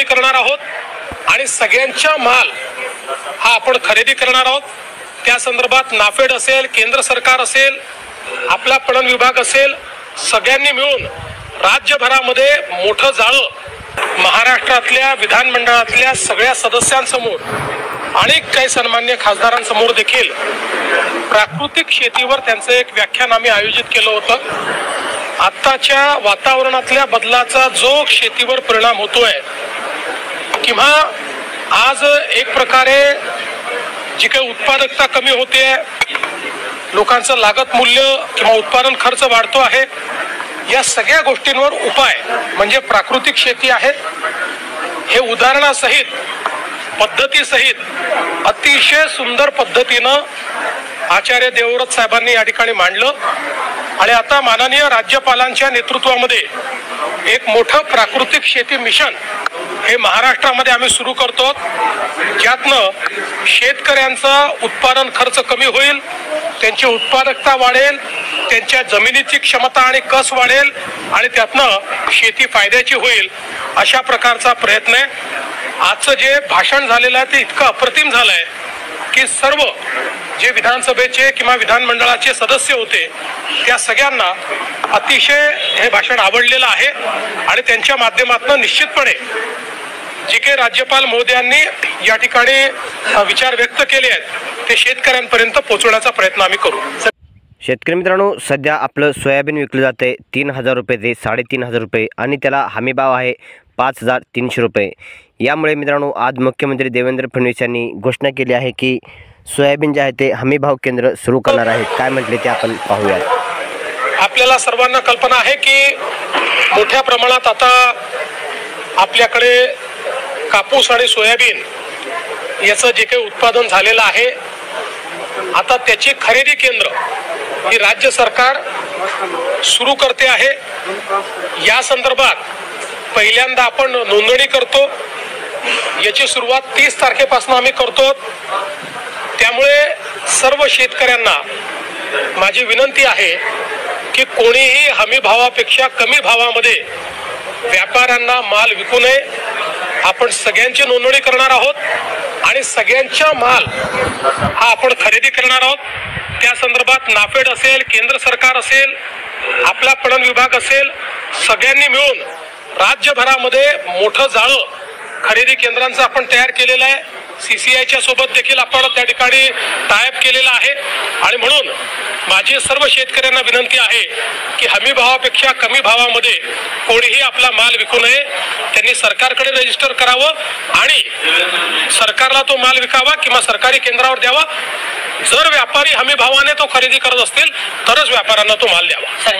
करणार आहोत आणि सगळ्यांचा माल हा आपण खरेदी करणार आहोत। त्या संदर्भात नाफेड असेल, केंद्र सरकार असेल, आपला पणन विभाग असेल, सगळ्यांनी मिळून राज्यभरामध्ये मोठं जाळं महाराष्ट्रातल्या विधानमंडळातल्या सगळ्या सदस्यांसमोर आणि काही सन्मान्य खासदारांसमोर देखील प्राकृतिक शेतीवर त्यांचं एक व्याख्यान आम्ही आयोजित केलं होतं। आत्ताच्या वातावरणातल्या बदलाचा जो शेतीवर परिणाम होतोय किंवा आज एक प्रकारे जी काही उत्पादकता कमी होते, लोकांचं लागत मूल्य किंवा उत्पादन खर्च वाढतो आहे, या सगळ्या गोष्टींवर उपाय म्हणजे प्राकृतिक शेती आहे। हे उदाहरणासहित पद्धतीसहित अतिशय सुंदर पद्धतीनं आचार्य देवव्रत साहेबांनी या ठिकाणी मांडलं आणि आता माननीय राज्यपालांच्या नेतृत्वामध्ये एक मोठं प्राकृतिक शेती मिशन हे महाराष्ट्रामध्ये आम्ही सुरू करतो, ज्यातनं शेतकऱ्यांचा उत्पादन खर्च कमी होईल, त्यांची उत्पादकता वाढेल, त्यांच्या जमिनीची क्षमता आणि कस वाढेल आणि त्यातनं शेती फायद्याची होईल, अशा प्रकारचा प्रयत्न आहे। आजचं जे भाषण झालेलं आहे ते इतकं अप्रतिम झालंय की सर्व जे विधानसभेचे किंवा विधानमंडळाचे सदस्य होते त्या सगळ्यांना अतिशय हे भाषण आवडलेलं आहे आणि त्यांच्या माध्यमातून निश्चितपणे जे काही राज्यपाल महोदयांनी या ठिकाणी विचार व्यक्त केले आहेत ते शेतकऱ्यांपर्यंत पोहोचवण्याचा प्रयत्न आम्ही करू। शेतकरी मित्रांनो, सध्या आपलं सोयाबीन विकलं जाते 3000 रुपये ते 3500 रुपये आणि त्याला हमी भाव आहे 5300 रुपये। यामुळे मित्रांनो आज मुख्यमंत्री देवेंद्र फडणवीस यांनी घोषणा केली आहे की सोयाबीन जे आहे ते हमी भाव केंद्र सुरू करणार आहेत। काय म्हटले ते आपण पाहूया। आपल्याला सर्वांना कल्पना आहे की मोठ्या प्रमाणात आता आपल्याकडे कापूस आणि सोयाबीन याचं जे काही उत्पादन झालेलं आहे, आता त्याची खरेदी केंद्र ही राज्य सरकार सुरू करते आहे। या संदर्भात पहिल्यांदा आपण नोंदणी करतो, याची सुरुवात 30 तारखेपासून आम्ही करतो। त्यामुळे सर्व शेतकऱ्यांना माझी विनंती आहे की कोणीही हमी भावापेक्षा कमी भावामध्ये व्यापाऱ्यांना माल विकू नये। आपण सगळ्यांची नोंदणी करणार आहोत आणि सगळ्यांचा माल हा आपण खरेदी करणार आहोत। त्या संदर्भात नाफेड असेल, केंद्र सरकार असेल, आपला पणन विभाग असेल, सगळ्यांनी मिळून राज्यभरामध्ये मोठं जाळं खरेदी केंद्रांचं आपण तयार केलेलं आहे। CCIच्या सोबत देखील आपण त्या ठिकाणी टायअप केलेला आहे आणि म्हणून माझी सर्व शेतकऱ्यांना विनंती आहे की हमी भावापेक्षा कमी भावामध्ये कोणीही आपला माल विकू नये। त्यांनी सरकारकडे रजिस्टर करावं आणि सरकारला तो माल विकावा किंवा सरकारी केंद्रावर द्यावा। जर व्यापारी हमी भावाने तो खरेदी करत असतील तरच व्यापाऱ्यांना तो माल द्यावा।